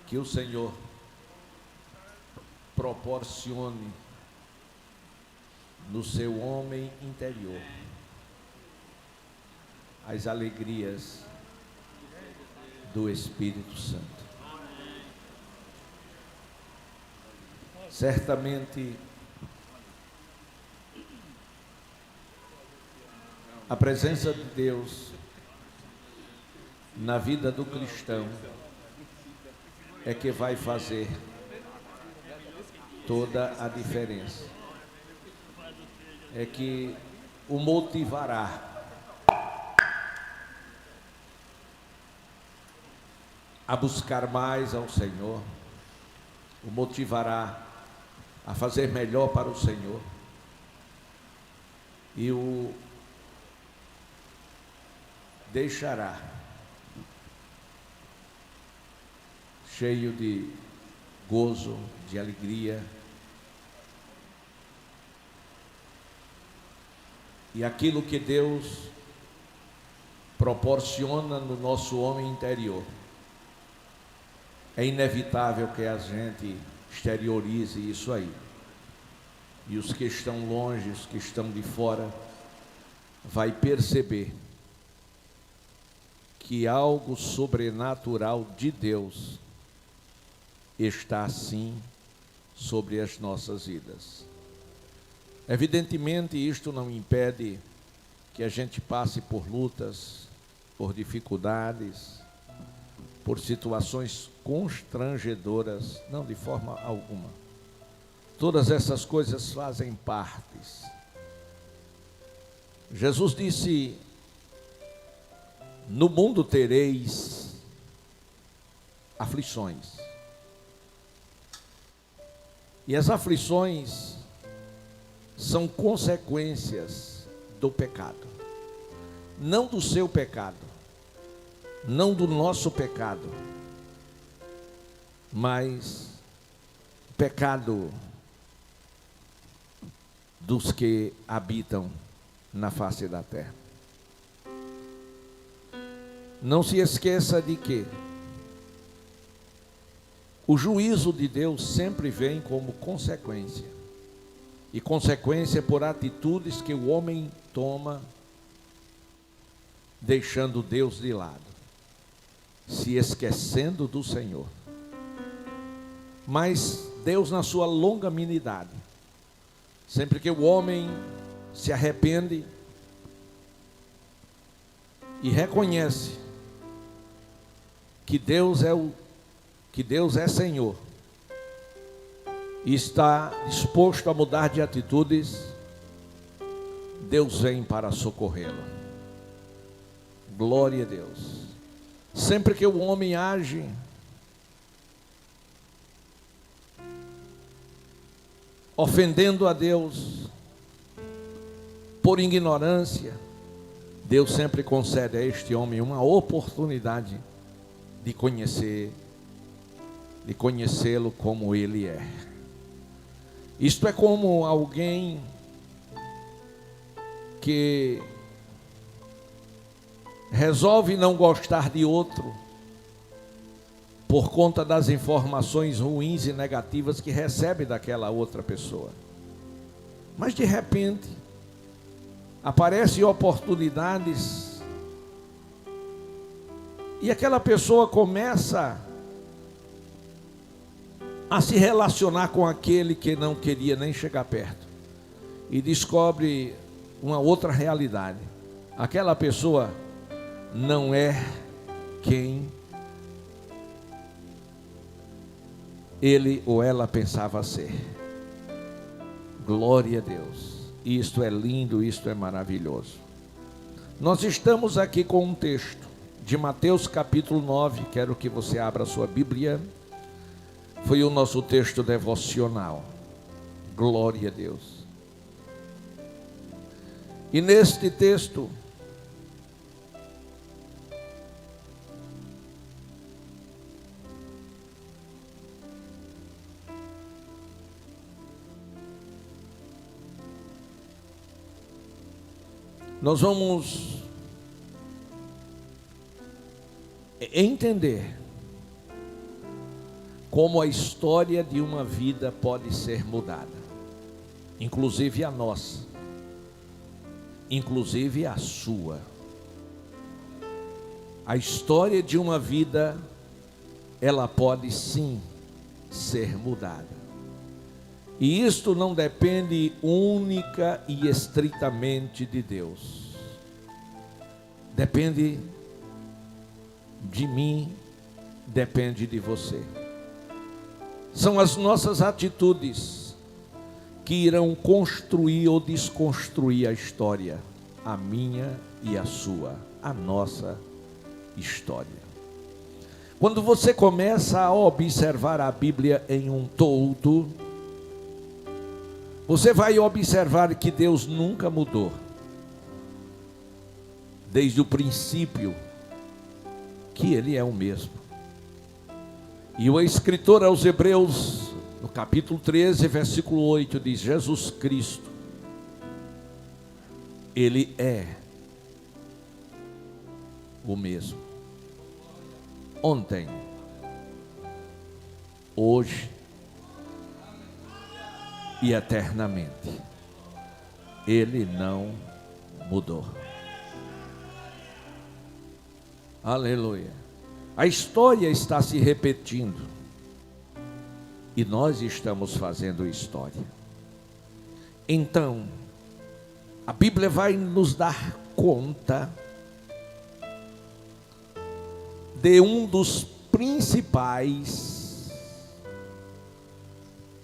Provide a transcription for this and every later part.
Que o Senhor proporcione no seu homem interior as alegrias do Espírito Santo. Certamente a presença de Deus na vida do cristão é que vai fazer toda a diferença. É que o motivará a buscar mais ao Senhor, o motivará a fazer melhor para o Senhor e o deixará cheio de gozo, de alegria. E aquilo que Deus proporciona no nosso homem interior, é inevitável que a gente exteriorize isso aí. E os que estão longe, os que estão de fora, vai perceber que algo sobrenatural de Deus está assim sobre as nossas vidas. Evidentemente, isto não impede que a gente passe por lutas, por dificuldades, por situações constrangedoras, não, de forma alguma. Todas essas coisas fazem parte. Jesus disse: no mundo tereis aflições. E as aflições são consequências do pecado. Não do seu pecado, não do nosso pecado, mas pecado dos que habitam na face da terra. Não se esqueça de que o juízo de Deus sempre vem como consequência, e consequência por atitudes que o homem toma, deixando Deus de lado, se esquecendo do Senhor. Mas Deus, na sua longanimidade, sempre que o homem se arrepende e reconhece que Deus é Senhor, e está disposto a mudar de atitudes, Deus vem para socorrê-lo. Glória a Deus. Sempre que o homem age ofendendo a Deus por ignorância, Deus sempre concede a este homem uma oportunidade de conhecê-lo como ele é. Isto é como alguém que resolve não gostar de outro por conta das informações ruins e negativas que recebe daquela outra pessoa. Mas de repente aparecem oportunidades e aquela pessoa começa a se relacionar com aquele que não queria nem chegar perto, e descobre uma outra realidade. Aquela pessoa não é quem ele ou ela pensava ser. Glória a Deus. Isto é lindo, isto é maravilhoso. Nós estamos aqui com um texto de Mateus capítulo 9, quero que você abra a sua Bíblia. Foi o nosso texto devocional. Glória a Deus. E neste texto, nós vamos entender como a história de uma vida pode ser mudada, inclusive a nossa, inclusive a sua. A história de uma vida, ela pode sim ser mudada. E isto não depende única e estritamente de Deus. Depende de mim, depende de você. São as nossas atitudes que irão construir ou desconstruir a história, a minha e a sua, a nossa história. Quando você começa a observar a Bíblia em um todo, você vai observar que Deus nunca mudou. Desde o princípio, que Ele é o mesmo. E o escritor aos Hebreus, no capítulo 13, versículo 8, diz: Jesus Cristo, Ele é o mesmo. Ontem, hoje e eternamente. Ele não mudou. Aleluia. A história está se repetindo e nós estamos fazendo história. Então, a Bíblia vai nos dar conta de um dos principais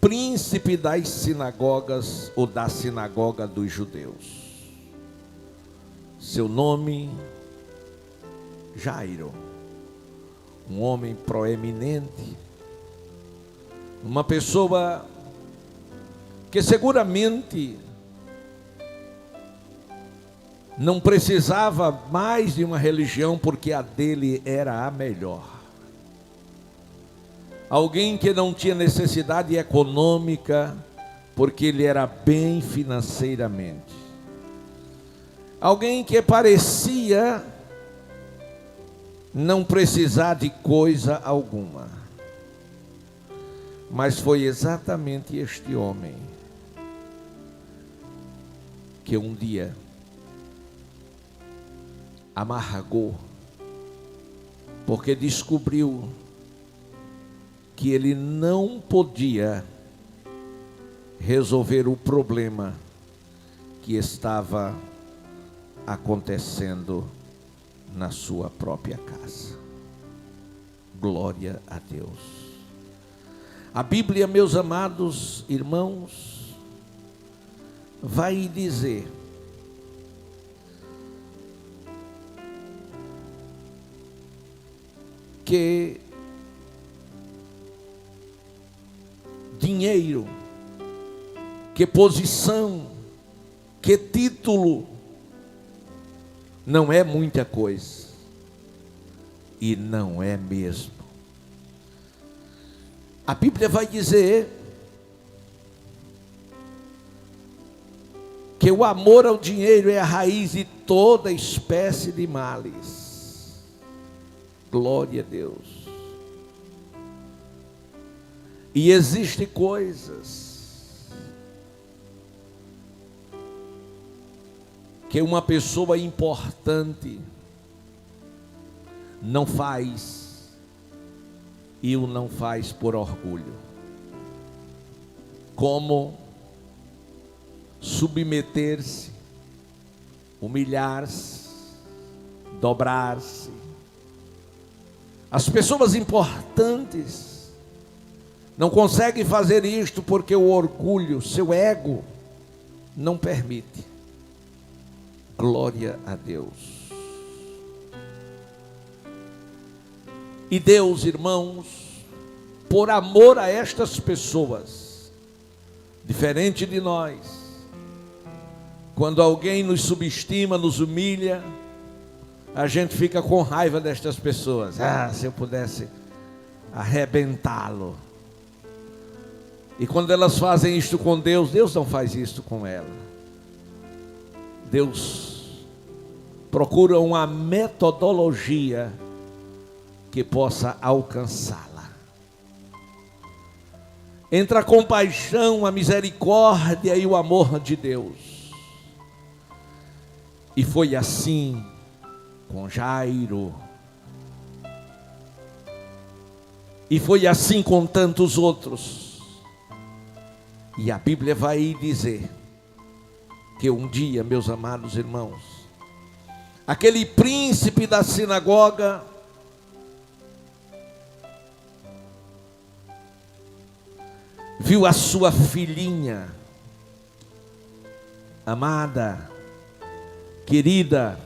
príncipe das sinagogas, ou da sinagoga dos judeus. Seu nome, Jairo, um homem proeminente, uma pessoa que seguramente não precisava mais de uma religião, porque a dele era a melhor. Alguém que não tinha necessidade econômica, porque ele era bem financeiramente. Alguém que parecia não precisar de coisa alguma. Mas foi exatamente este homem que um dia amargou, porque descobriu que ele não podia resolver o problema que estava acontecendo na sua própria casa. Glória a Deus. A Bíblia, meus amados irmãos, vai dizer que dinheiro, que posição, que título não é muita coisa, e não é mesmo. A Bíblia vai dizer que o amor ao dinheiro é a raiz de toda espécie de males. Glória a Deus. E existem coisas que uma pessoa importante não faz, e o não faz por orgulho. Como submeter-se, humilhar-se, dobrar-se. As pessoas importantes não conseguem fazer isto porque o orgulho, seu ego, não permite. Glória a Deus. E Deus, irmãos, por amor a estas pessoas, diferente de nós, quando alguém nos subestima, nos humilha, a gente fica com raiva destas pessoas. Se eu pudesse arrebentá-lo. E quando elas fazem isto com Deus, Deus não faz isto com ela. Deus procura uma metodologia que possa alcançá-la. entre a compaixão, a misericórdia e o amor de Deus. E foi assim com Jairo. E foi assim com tantos outros. E a Bíblia vai dizer que um dia, meus amados irmãos, aquele príncipe da sinagoga viu a sua filhinha amada, querida,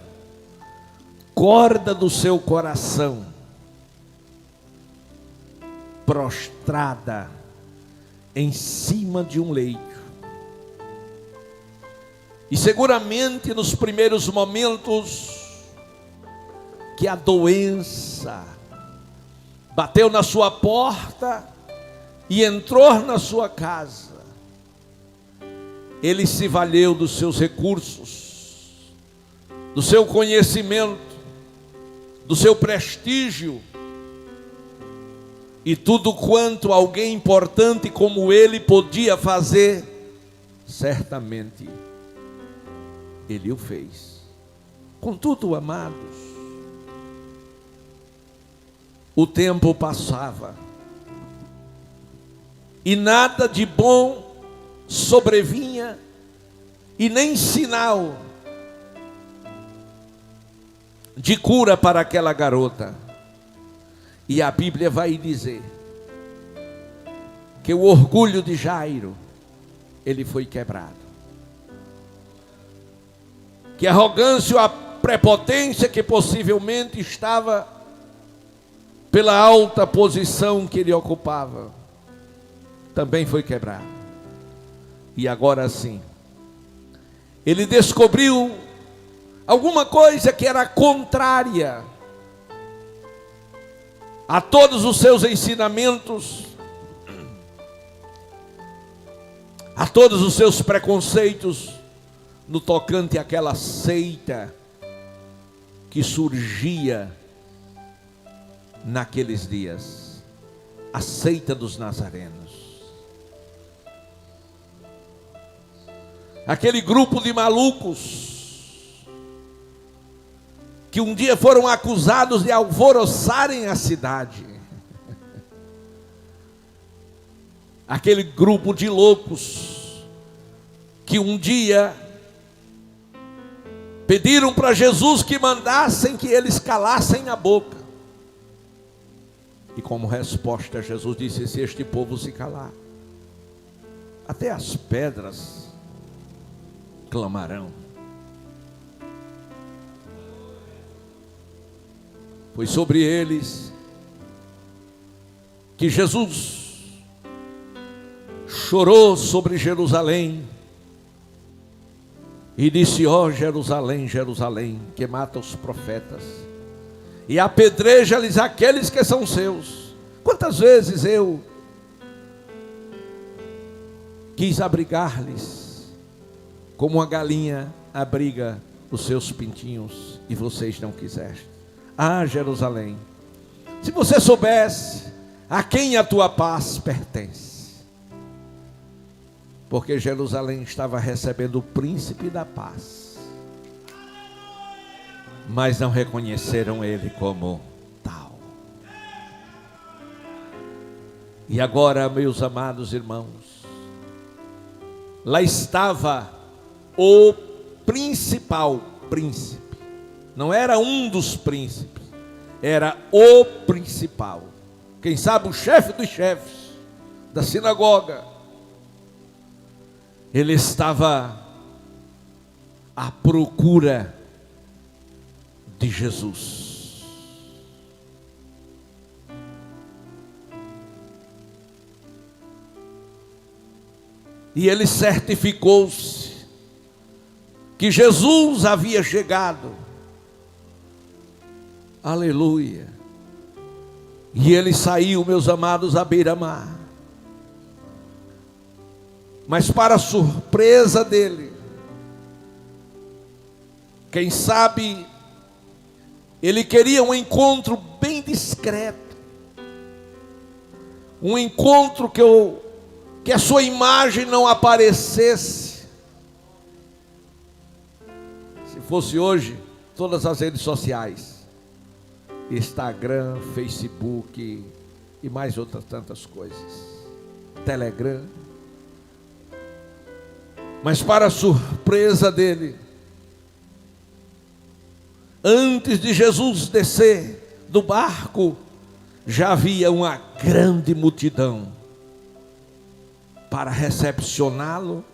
corda do seu coração, prostrada em cima de um leito. E seguramente nos primeiros momentos que a doença bateu na sua porta e entrou na sua casa, ele se valeu dos seus recursos, do seu conhecimento, do seu prestígio, e tudo quanto alguém importante como ele podia fazer, certamente ele o fez. Contudo, amados, o tempo passava e nada de bom sobrevinha, e nem sinal de cura para aquela garota. E a Bíblia vai dizer que o orgulho de Jairo, ele foi quebrado. Que a arrogância ou a prepotência que possivelmente estava pela alta posição que ele ocupava, também foi quebrado. E agora sim, ele descobriu alguma coisa que era contrária a todos os seus ensinamentos, a todos os seus preconceitos, no tocante àquela seita que surgia naqueles dias, a seita dos nazarenos. Aquele grupo de malucos que um dia foram acusados de alvoroçarem a cidade. Aquele grupo de loucos que um dia pediram para Jesus que mandassem que eles calassem a boca. E como resposta, Jesus disse: se este povo se calar, até as pedras clamarão. Foi sobre eles que Jesus chorou sobre Jerusalém e disse: ó Jerusalém, Jerusalém, que mata os profetas e apedreja-lhes aqueles que são seus. Quantas vezes eu quis abrigar-lhes como uma galinha abriga os seus pintinhos, e vocês não quiseram. Ah, Jerusalém, se você soubesse a quem a tua paz pertence. Porque Jerusalém estava recebendo o príncipe da paz, mas não reconheceram ele como tal. E agora, meus amados irmãos, lá estava o principal príncipe. Não era um dos príncipes, era o principal. Quem sabe o chefe dos chefes da sinagoga. Ele estava à procura de Jesus. E ele certificou-se que Jesus havia chegado. Aleluia. E ele saiu, meus amados, à beira-mar. Mas para a surpresa dele, quem sabe ele queria um encontro bem discreto, um encontro que que a sua imagem não aparecesse. Se fosse hoje, todas as redes sociais, Instagram, Facebook e mais outras tantas coisas, Telegram. Mas para a surpresa dele, antes de Jesus descer do barco, já havia uma grande multidão para recepcioná-lo,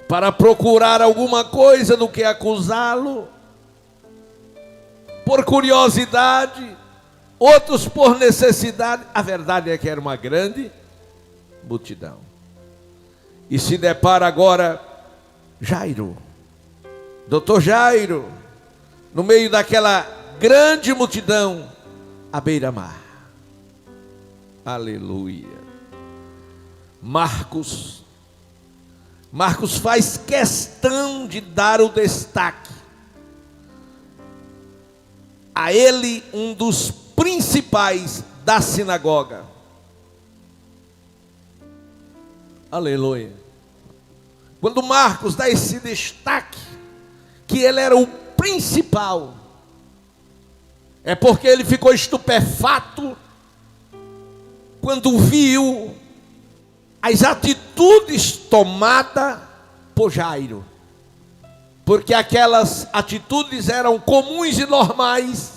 para procurar alguma coisa do que acusá-lo, por curiosidade, outros por necessidade. A verdade é que era uma grande multidão. E se depara agora Jairo, doutor Jairo, no meio daquela grande multidão, à beira-mar. Aleluia. Marcos faz questão de dar o destaque a ele, um dos principais da sinagoga. Aleluia. Quando Marcos dá esse destaque, que ele era o principal, é porque ele ficou estupefato quando viu as atitudes tomadas por Jairo, porque aquelas atitudes eram comuns e normais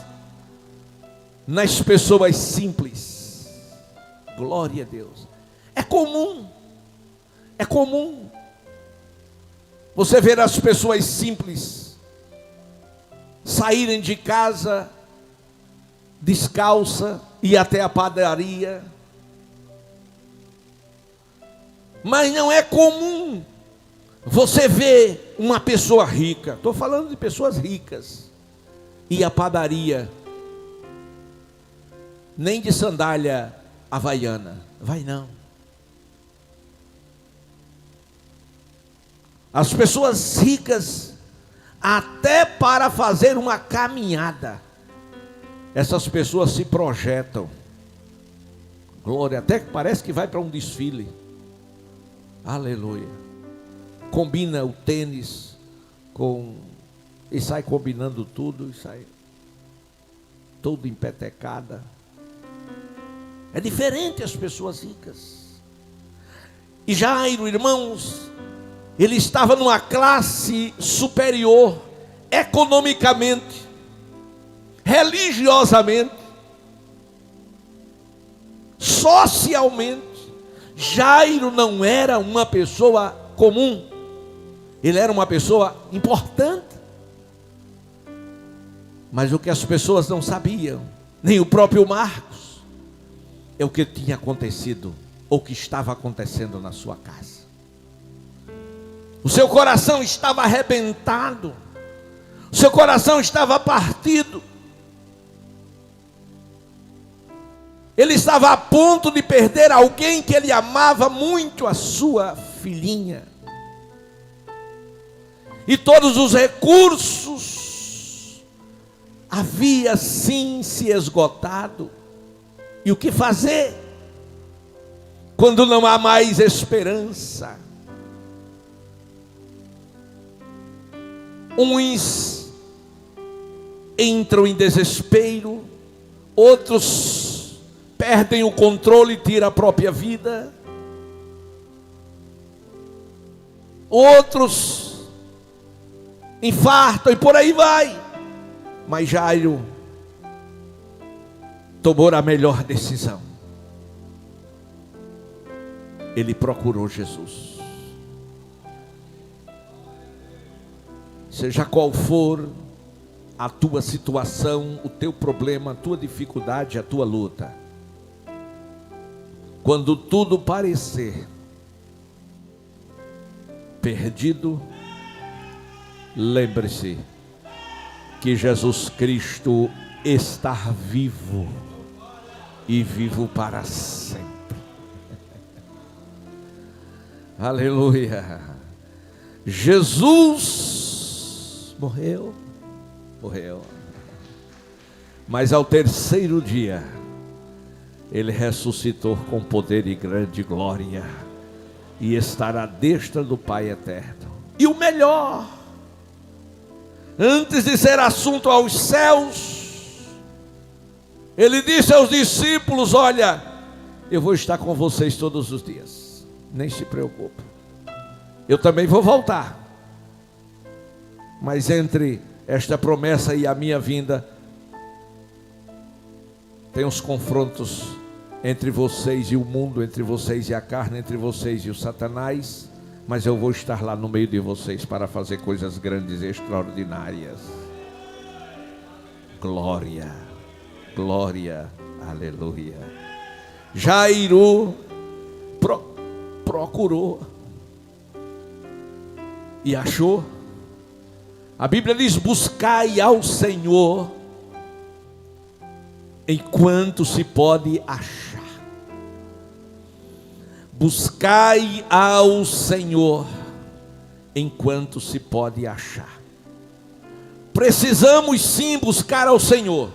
nas pessoas simples. Glória a Deus. É comum você ver as pessoas simples saírem de casa descalça e até a padaria. Mas não é comum você ver uma pessoa rica, estou falando de pessoas ricas, ir à padaria, nem de sandália havaiana, vai não. As pessoas ricas, até para fazer uma caminhada, essas pessoas se projetam, glória, até que parece que vai para um desfile. Aleluia. Combina o tênis e sai combinando tudo, e sai todo empetecada. É diferente as pessoas ricas. E Jairo, irmãos, ele estava numa classe superior, economicamente, religiosamente, socialmente. Jairo não era uma pessoa comum, ele era uma pessoa importante. Mas o que as pessoas não sabiam, nem o próprio Marcos, é o que tinha acontecido, ou que estava acontecendo na sua casa. O seu coração estava arrebentado, o seu coração estava partido. Ele estava a ponto de perder alguém que ele amava muito, a sua filhinha. E todos os recursos havia sim se esgotado. E o que fazer quando não há mais esperança? Uns entram em desespero, outros perdem o controle e tiram a própria vida, outros infartam e por aí vai. Mas Jairo tomou a melhor decisão. Ele procurou Jesus. Seja qual for a tua situação, o teu problema, a tua dificuldade, a tua luta, quando tudo parecer perdido, lembre-se que Jesus Cristo está vivo e vivo para sempre. Aleluia. Jesus morreu, mas ao terceiro dia Ele ressuscitou com poder e grande glória, e estará à destra do Pai eterno. E o melhor, antes de ser assunto aos céus, ele disse aos discípulos: olha, eu vou estar com vocês todos os dias, nem se preocupe, eu também vou voltar, mas entre esta promessa e a minha vinda, tem os confrontos entre vocês e o mundo, entre vocês e a carne, entre vocês e o Satanás, mas eu vou estar lá no meio de vocês para fazer coisas grandes e extraordinárias. Glória, glória, aleluia. Jairo procurou e achou. A Bíblia diz: buscai ao Senhor enquanto se pode achar. Buscai ao Senhor enquanto se pode achar. Precisamos sim buscar ao Senhor.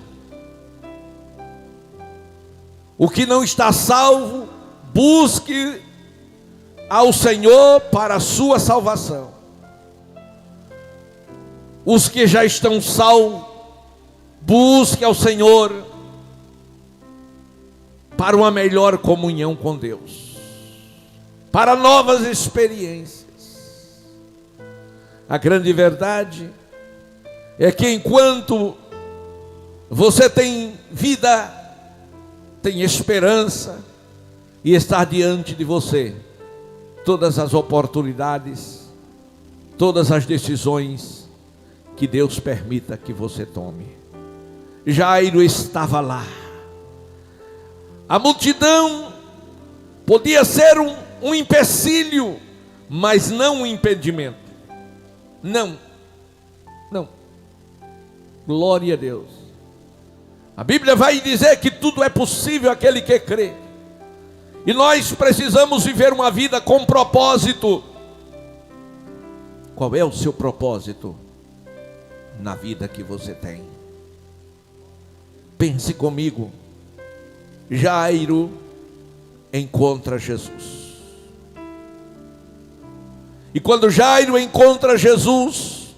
O que não está salvo, busque ao Senhor para a sua salvação. Os que já estão salvos, busque ao Senhor para uma melhor comunhão com Deus, para novas experiências. A grande verdade é que enquanto você tem vida, tem esperança, e está diante de você todas as oportunidades, todas as decisões que Deus permita que você tome. Jairo estava lá. A multidão podia ser um empecilho, mas não um impedimento. Não. Glória a Deus. A Bíblia vai dizer que tudo é possível àquele que crê. E nós precisamos viver uma vida com propósito. Qual é o seu propósito na vida que você tem? Pense comigo. Jairo encontra Jesus. E quando Jairo encontra Jesus,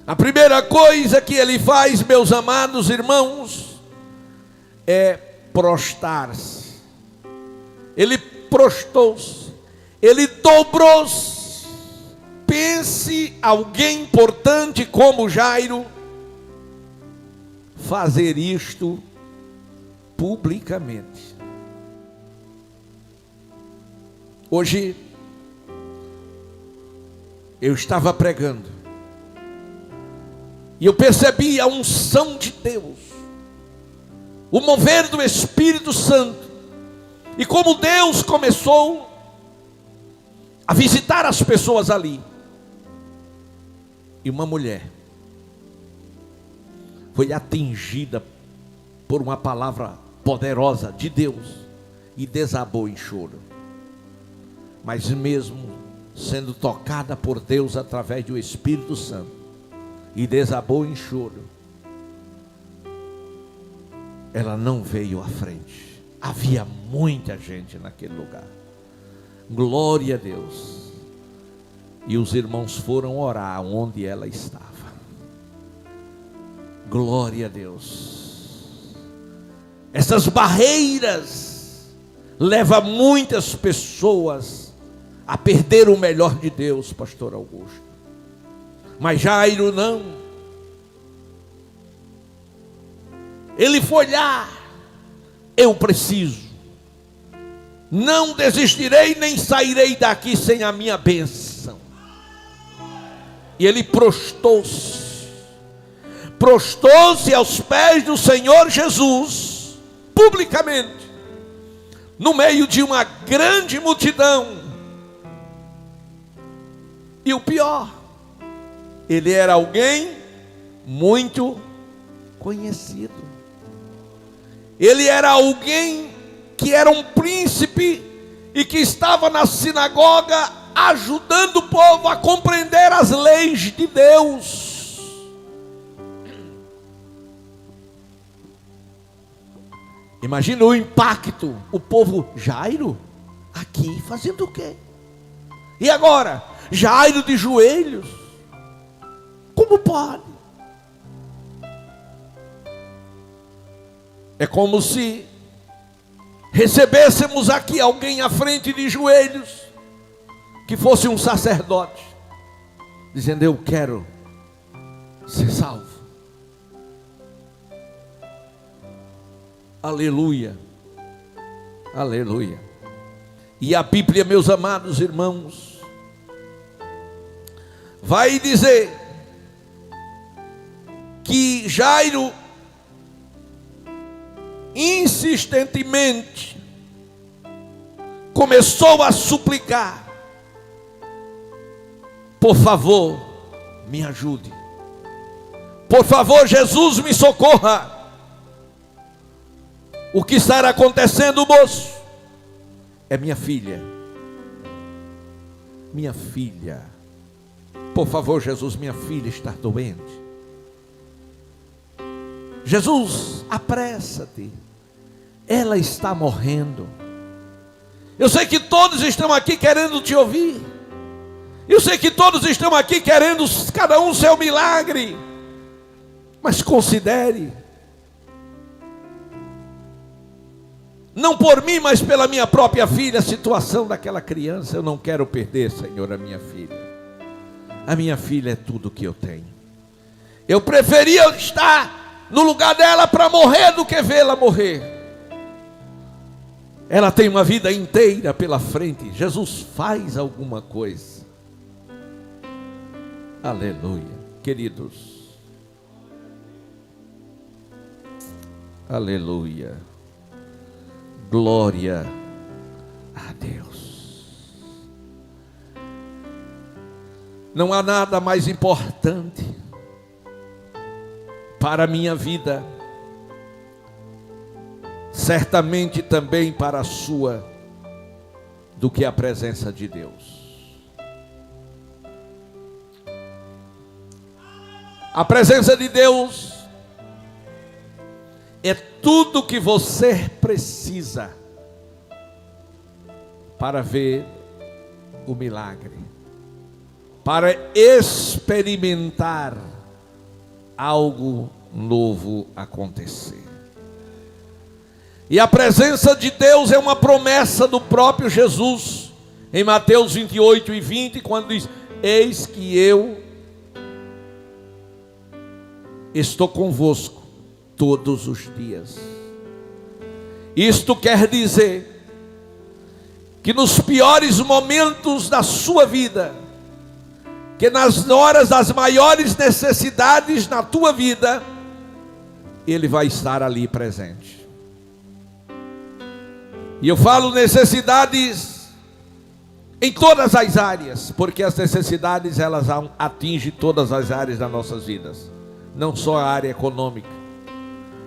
a primeira coisa que ele faz, meus amados irmãos, é prostrar-se. Ele prostou-se, ele dobrou-se. Pense alguém importante como Jairo fazer isto publicamente. Hoje eu estava pregando e eu percebi a unção de Deus, o mover do Espírito Santo, e como Deus começou a visitar as pessoas ali. E uma mulher foi atingida por uma palavra poderosa de Deus e desabou em choro. Mas mesmo sendo tocada por Deus através do Espírito Santo e desabou em choro, ela não veio à frente. Havia muita gente naquele lugar. Glória a Deus. E os irmãos foram orar onde ela estava. Glória a Deus. Essas barreiras levam muitas pessoas a perder o melhor de Deus, pastor Augusto. Mas Jairo não. Ele foi lá. Eu preciso. Não desistirei nem sairei daqui sem a minha bênção. E ele prostou-se aos pés do Senhor Jesus, publicamente, no meio de uma grande multidão. E o pior, ele era alguém muito conhecido. Ele era alguém que era um príncipe e que estava na sinagoga ajudando o povo a compreender as leis de Deus. Imagina o impacto. O povo, Jairo, aqui fazendo o quê? E agora? Jairo de joelhos? Como pode? É como se recebêssemos aqui alguém à frente de joelhos, que fosse um sacerdote, dizendo: eu quero ser salvo. Aleluia, aleluia. E a Bíblia, meus amados irmãos, vai dizer que Jairo insistentemente começou a suplicar: por favor, me ajude. Por favor, Jesus, me socorra. O que estará acontecendo, moço? É minha filha. Minha filha. Por favor, Jesus, minha filha está doente. Jesus, apressa-te. Ela está morrendo. Eu sei que todos estão aqui querendo te ouvir. Eu sei que todos estão aqui querendo cada um seu milagre. Mas considere, não por mim, mas pela minha própria filha, a situação daquela criança. Eu não quero perder, Senhor, a minha filha. A minha filha é tudo que eu tenho. Eu preferia estar no lugar dela para morrer do que vê-la morrer. Ela tem uma vida inteira pela frente. Jesus, faz alguma coisa. Aleluia, queridos. Aleluia. Glória a Deus. Não há nada mais importante para a minha vida, certamente também para a sua, do que a presença de Deus. A presença de Deus é tudo que você precisa para ver o milagre, para experimentar algo novo acontecer. E a presença de Deus é uma promessa do próprio Jesus, em Mateus 28 e 20, quando diz: eis que eu estou convosco todos os dias. Isto quer dizer que nos piores momentos da sua vida, que nas horas das maiores necessidades na tua vida, Ele vai estar ali presente. E eu falo necessidades em todas as áreas, porque as necessidades elas atingem todas as áreas das nossas vidas, não só a área econômica,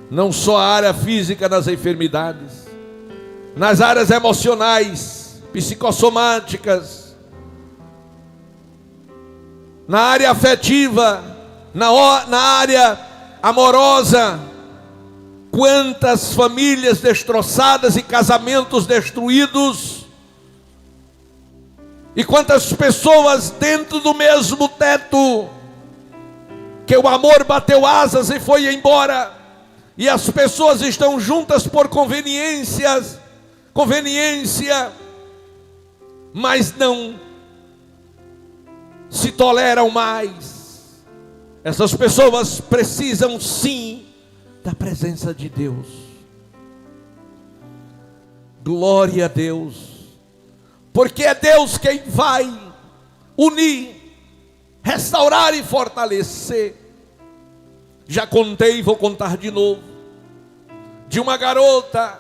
não só a área física das enfermidades, nas áreas emocionais, psicossomáticas, na área afetiva, na área amorosa. Quantas famílias destroçadas e casamentos destruídos, e quantas pessoas dentro do mesmo teto, que o amor bateu asas e foi embora, e as pessoas estão juntas por conveniência, mas não se toleram mais. Essas pessoas precisam sim da presença de Deus. Glória a Deus, porque é Deus quem vai unir, restaurar e fortalecer. Já contei e vou contar de novo, de uma garota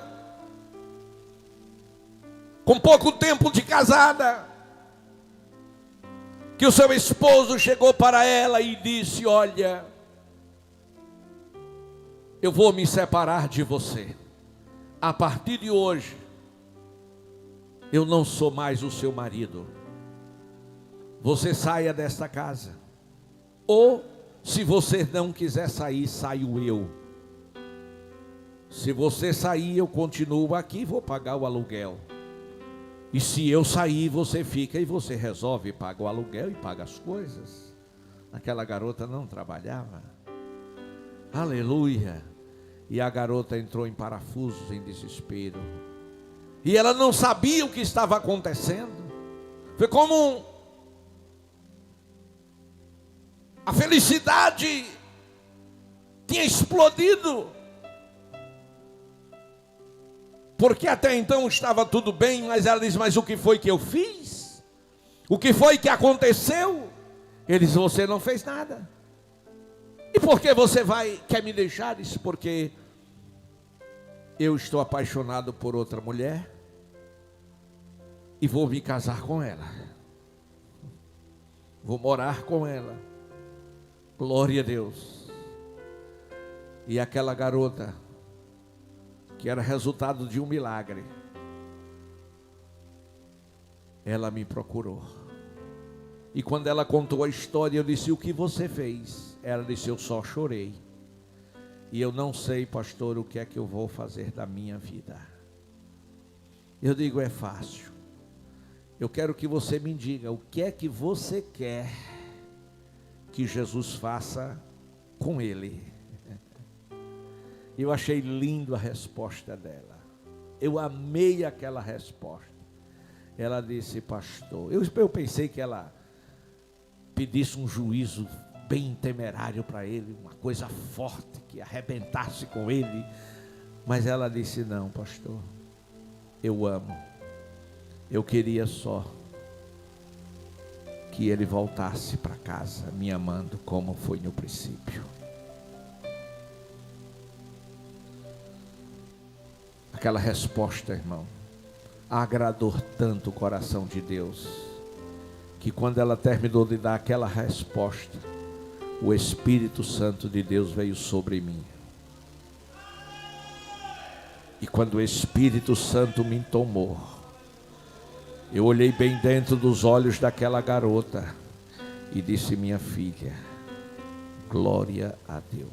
com pouco tempo de casada, que o seu esposo chegou para ela e disse: olha, eu vou me separar de você. A partir de hoje, eu não sou mais o seu marido. Você saia desta casa. Ou, se você não quiser sair, saio eu. Se você sair, eu continuo aqui, vou pagar o aluguel. E se eu sair, você fica e você resolve, paga o aluguel e paga as coisas. Aquela garota não trabalhava. Aleluia. E a garota entrou em parafusos, em desespero. E ela não sabia o que estava acontecendo. Foi como a felicidade tinha explodido. Porque até então estava tudo bem, mas ela diz, mas o que foi que eu fiz? O que foi que aconteceu? Ele diz, você não fez nada. E por que você quer me deixar? Isso porque eu estou apaixonado por outra mulher e vou me casar com ela. Vou morar com ela. Glória a Deus. E aquela garota, que era resultado de um milagre, ela me procurou. E quando ela contou a história, eu disse, o que você fez? Ela disse, eu só chorei. E eu não sei, pastor, o que é que eu vou fazer da minha vida. Eu digo, é fácil. Eu quero que você me diga, o que é que você quer que Jesus faça com ele? Eu achei lindo a resposta dela. Eu amei aquela resposta. Ela disse, pastor, eu pensei que ela pedisse um juízo bem temerário para ele, uma coisa forte, que arrebentasse com ele. Mas ela disse, não, pastor, eu amo. Eu queria só que ele voltasse para casa, me amando como foi no princípio. Aquela resposta, irmão, agradou tanto o coração de Deus, que quando ela terminou de dar aquela resposta, o Espírito Santo de Deus veio sobre mim. E quando o Espírito Santo me tomou, eu olhei bem dentro dos olhos daquela garota e disse, minha filha, glória a Deus.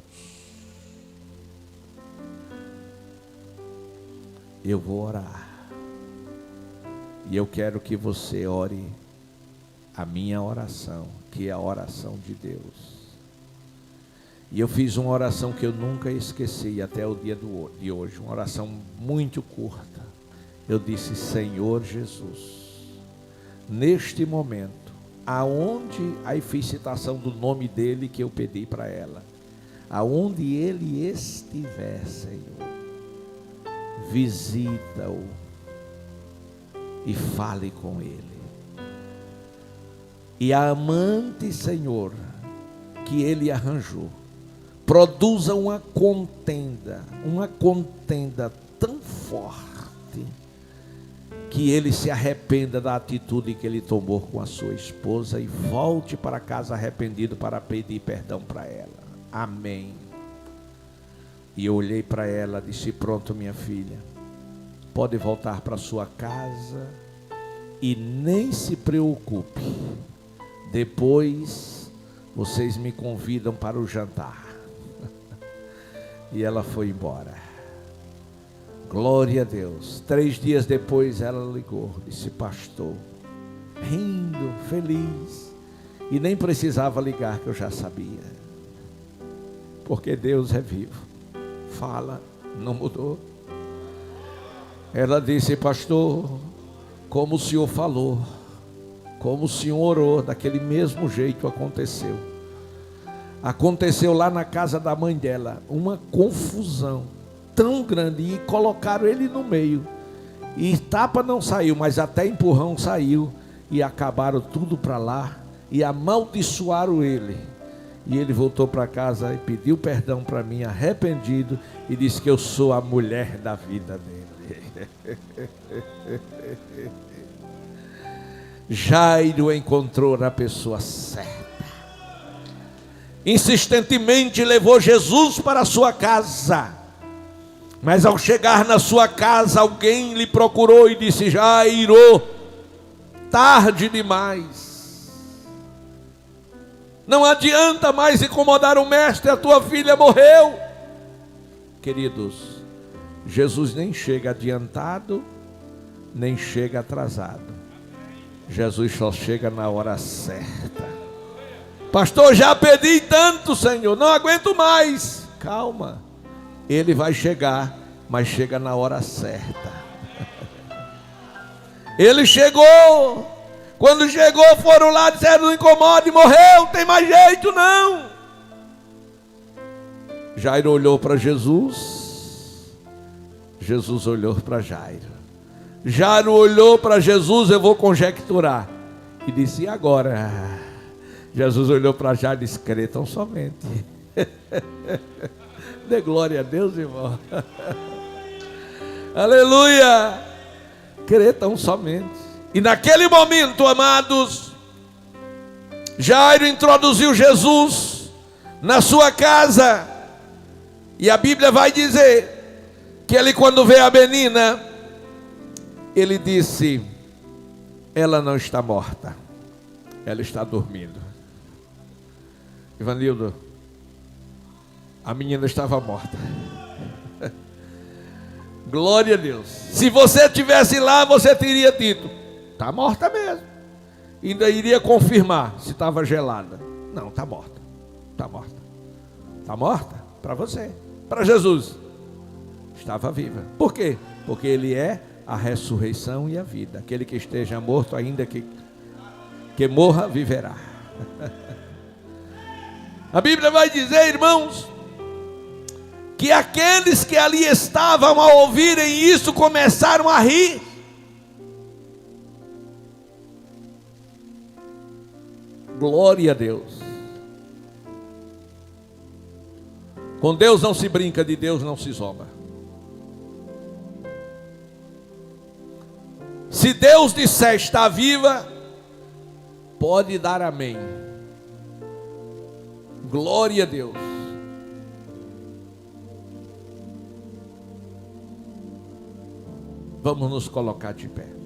Eu vou orar. E eu quero que você ore a minha oração, que é a oração de Deus. E eu fiz uma oração que eu nunca esqueci até o dia de hoje, uma oração muito curta. Eu disse, Senhor Jesus, neste momento, aonde, aí fiz citação do nome dele que eu pedi para ela, aonde ele estiver, Senhor, visita-o e fale com ele. E a amante, Senhor, que ele arranjou, produza uma contenda tão forte, que ele se arrependa da atitude que ele tomou com a sua esposa e volte para casa arrependido para pedir perdão para ela. Amém. E eu olhei para ela e disse, pronto, minha filha, pode voltar para sua casa e nem se preocupe, depois vocês me convidam para o jantar. E ela foi embora. Glória a Deus. 3 dias depois ela ligou, disse, pastor, rindo, feliz, e nem precisava ligar que eu já sabia, porque Deus é vivo. Fala, não mudou. Ela disse, pastor, como o senhor falou, como o senhor orou, daquele mesmo jeito aconteceu. Aconteceu lá na casa da mãe dela, uma confusão tão grande, e colocaram ele no meio, e tapa não saiu, mas até empurrão saiu, e acabaram tudo para lá, e amaldiçoaram ele. E ele voltou para casa e pediu perdão para mim, arrependido, e disse que eu sou a mulher da vida dele. Jairo encontrou a pessoa certa. Insistentemente levou Jesus para a sua casa. Mas ao chegar na sua casa, alguém lhe procurou e disse, Jairo, tarde demais. Não adianta mais incomodar o mestre, a tua filha morreu. Queridos, Jesus nem chega adiantado, nem chega atrasado. Jesus só chega na hora certa. Pastor, já pedi tanto, Senhor, não aguento mais. Calma, Ele vai chegar, mas chega na hora certa. Ele chegou. Quando chegou, foram lá, disseram: não incomode, morreu, não tem mais jeito não. Jairo olhou para Jesus. Jesus olhou para Jairo. Jairo olhou para Jesus, eu vou conjecturar, e disse: e agora? Jesus olhou para Jairo e disse: crê tão somente. Dê glória a Deus, irmão. Aleluia. Crê tão somente. E naquele momento, amados, Jairo introduziu Jesus na sua casa. E a Bíblia vai dizer que ele, quando vê a menina, ele disse: ela não está morta, ela está dormindo. Ivanildo, a menina estava morta. Glória a Deus. Se você estivesse lá, você teria dito: está morta mesmo. Ainda iria confirmar se estava gelada. Não, está morta. Está morta. Está morta? Para você. Para Jesus. Estava viva. Por quê? Porque Ele é a ressurreição e a vida. Aquele que esteja morto, ainda que morra, viverá. A Bíblia vai dizer, irmãos, que aqueles que ali estavam a ouvirem isso começaram a rir. Glória a Deus. Com Deus não se brinca, de Deus não se zomba. Se Deus disser está viva, pode dar amém. Glória a Deus. Vamos nos colocar de pé.